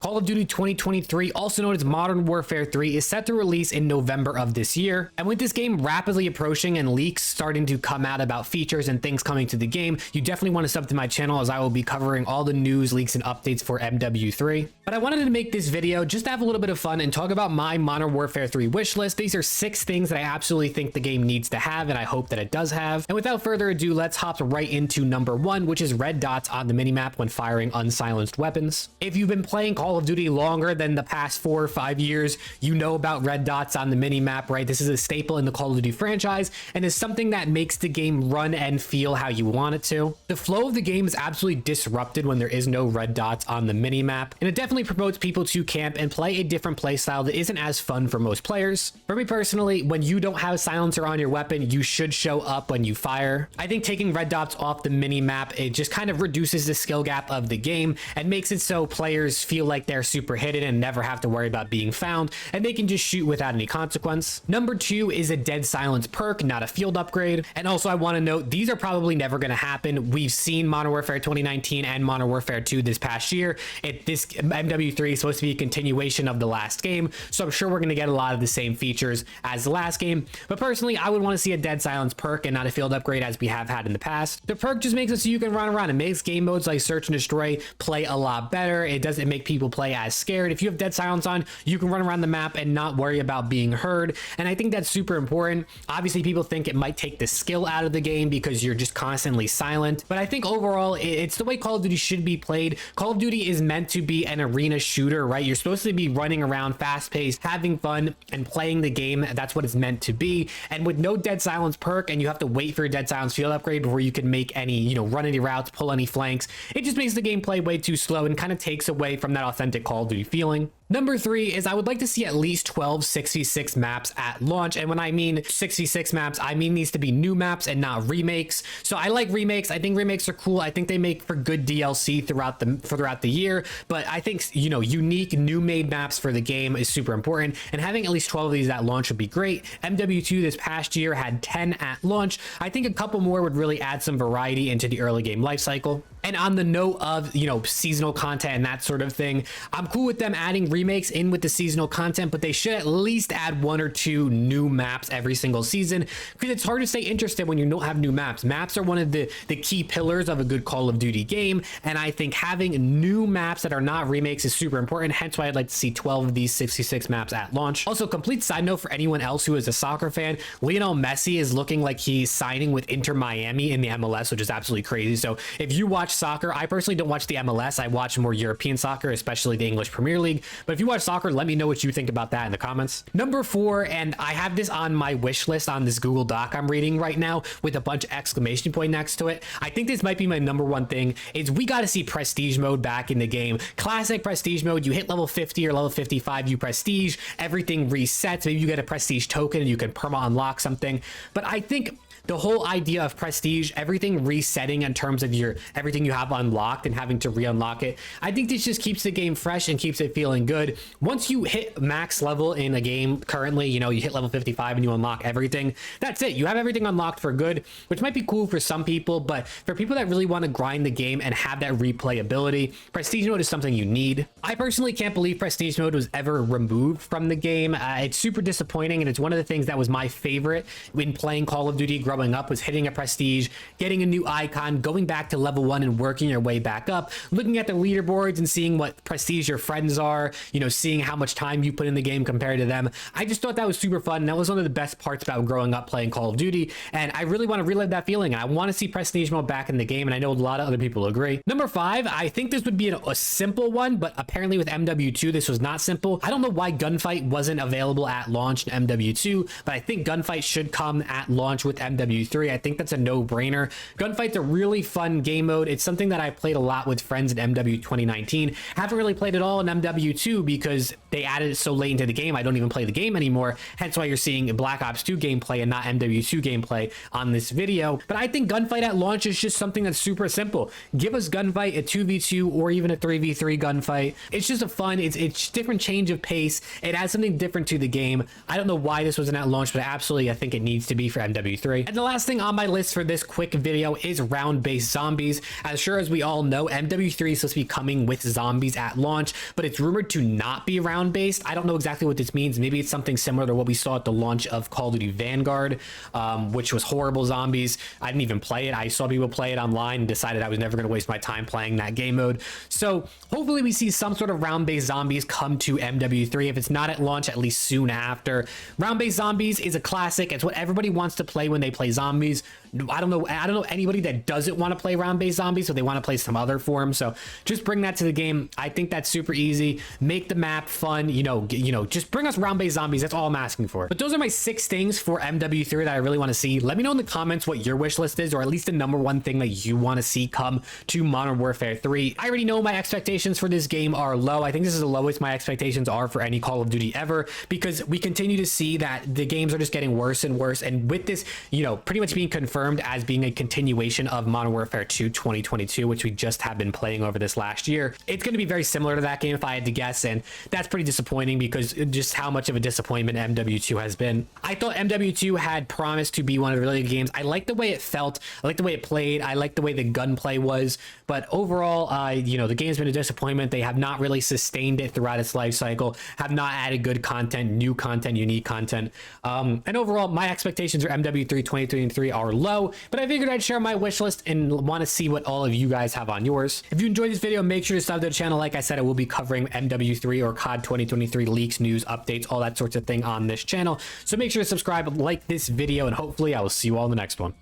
Call of Duty 2023, also known as Modern Warfare 3, is set to release in November of this year. And with this game rapidly approaching and leaks starting to come out about features and things coming to the game, you definitely want to sub to my channel as I will be covering all the news, leaks, and updates for MW3. But I wanted to make this video just to have a little bit of fun and talk about my Modern Warfare 3 wish list. These are 6 things that I absolutely think the game needs to have, and I hope that it does have. And without further ado, let's hop right into number 1, which is red dots on the minimap when firing unsilenced weapons. If you've been playing Call of Duty longer than the past 4 or 5 years, you know about red dots on the minimap, right? This is a staple in the Call of Duty franchise and is something that makes the game run and feel how you want it to. The flow of the game is absolutely disrupted when there is no red dots on the minimap, and it definitely promotes people to camp and play a different playstyle that isn't as fun for most players. For me personally, when you don't have a silencer on your weapon, you should show up when you fire. I think taking red dots off the minimap, it just kind of reduces the skill gap of the game and makes it so players feel like they're super hidden and never have to worry about being found, and they can just shoot without any consequence. Number 2 is a dead silence perk, not a field upgrade. And also I want to note, these are probably never going to happen. We've seen Modern Warfare 2019 and Modern Warfare 2 this past year. This MW3 is supposed to be a continuation of the last game, so I'm sure we're going to get a lot of the same features as the last game. But personally, I would want to see a dead silence perk and not a field upgrade as we have had in the past. The perk just makes it so you can run around. It makes game modes like search and destroy play a lot better. It doesn't make people play as scared. If you have dead silence on, you can run around the map and not worry about being heard, and I think that's super important. Obviously, people think it might take the skill out of the game because you're just constantly silent, but I think overall it's the way Call of Duty should be played. Call of Duty is meant to be an arena shooter, right? You're supposed to be running around fast-paced, having fun, and playing the game. That's what it's meant to be. And with no dead silence perk, and you have to wait for your dead silence field upgrade before you can make any, run any routes, pull any flanks, it just makes the gameplay way too slow and kind of takes away from that authentic Call of Duty feeling. Number 3 is I would like to see at least 12 66 maps at launch. And when I mean 66 maps, I mean these to be new maps and not remakes. So I like remakes. I think remakes are cool. I think they make for good DLC throughout the year. But I think, unique new made maps for the game is super important. And having at least 12 of these at launch would be great. MW2 this past year had 10 at launch. I think a couple more would really add some variety into the early game lifecycle. And on the note of, seasonal content and that sort of thing, I'm cool with them adding remakes in with the seasonal content, but they should at least add 1 or 2 new maps every single season, because it's hard to stay interested when you don't have new maps. Maps are one of the key pillars of a good Call of Duty game, and I think having new maps that are not remakes is super important, hence why I'd like to see 12 of these 66 maps at launch. Also, complete side note for anyone else who is a soccer fan, Lionel Messi is looking like he's signing with Inter Miami in the MLS, which is absolutely crazy. So if you watch soccer, I personally don't watch the MLS, I watch more European soccer, especially the English Premier League, but if you watch soccer, let me know what you think about that in the comments. Number 4, and I have this on my wish list on this Google Doc I'm reading right now with a bunch of exclamation point next to it. I think this might be my number 1 thing, is we got to see prestige mode back in the game. Classic prestige mode, you hit level 50 or level 55, you prestige, everything resets, maybe you get a prestige token and you can perma unlock something. But I think the whole idea of prestige, everything resetting in terms of everything you have unlocked and having to re-unlock it, I think this just keeps the game fresh and keeps it feeling good. Once you hit max level in a game currently, you hit level 55 and you unlock everything, that's it. You have everything unlocked for good, which might be cool for some people, but for people that really want to grind the game and have that replayability, prestige mode is something you need. I personally can't believe prestige mode was ever removed from the game. It's super disappointing, and it's one of the things that was my favorite when playing Call of Duty growing up, was hitting a prestige, getting a new icon, going back to level 1 and working your way back up, looking at the leaderboards and seeing what prestige your friends are, seeing how much time you put in the game compared to them. I just thought that was super fun, and that was one of the best parts about growing up playing Call of Duty, and I really want to relive that feeling. I want to see prestige mode back in the game, and I know a lot of other people agree. Number 5, I think this would be a simple one, but apparently with MW2 this was not simple. I don't know why Gunfight wasn't available at launch in MW2, but I think Gunfight should come at launch with MW2. MW3. I think that's a no-brainer. Gunfight's a really fun game mode. It's something that I played a lot with friends in MW 2019. Haven't really played it all in MW2 because they added it so late into the game. I don't even play the game anymore. Hence why you're seeing Black Ops 2 gameplay and not MW2 gameplay on this video. But I think Gunfight at launch is just something that's super simple. Give us Gunfight, a 2v2 or even a 3v3 gunfight. It's just a fun, it's different change of pace. It adds something different to the game. I don't know why this wasn't at launch, but absolutely I think it needs to be for MW3. And the last thing on my list for this quick video is round-based zombies. As sure as we all know, MW3 is supposed to be coming with zombies at launch, but it's rumored to not be round-based. I don't know exactly what this means. Maybe it's something similar to what we saw at the launch of Call of Duty Vanguard, which was horrible zombies. I didn't even play it. I saw people play it online and decided I was never going to waste my time playing that game mode. So hopefully we see some sort of round-based zombies come to MW3. If it's not at launch, at least soon after. Round-based zombies is a classic. It's what everybody wants to play when they play zombies. I don't know anybody that doesn't want to play round-based zombies, so they want to play some other form. So just bring that to the game. I think that's super easy. Make the map fun. Just bring us round-based zombies. That's all I'm asking for. But those are my 6 things for MW3 that I really want to see. Let me know in the comments what your wish list is, or at least the number one thing that you want to see come to Modern Warfare 3. I already know my expectations for this game are low. I think this is the lowest my expectations are for any Call of Duty ever, because we continue to see that the games are just getting worse and worse. And with this, pretty much being confirmed as being a continuation of Modern Warfare 2 2022, which we just have been playing over this last year, it's going to be very similar to that game if I had to guess. And that's pretty disappointing because just how much of a disappointment MW2 has been. I thought MW2 had promised to be one of the really good games. I like the way it felt. I like the way it played. I like the way the gunplay was. But overall, the game's been a disappointment. They have not really sustained it throughout its life cycle, have not added good content, new content, unique content. And overall, my expectations for MW3 2023 are low, but I figured I'd share my wish list and want to see what all of you guys have on yours. If you enjoyed this video, make sure to sub to the channel. Like I said, I will be covering MW3 or COD 2023 leaks, news, updates, all that sorts of thing on this channel. So make sure to subscribe, like this video, and hopefully I will see you all in the next one.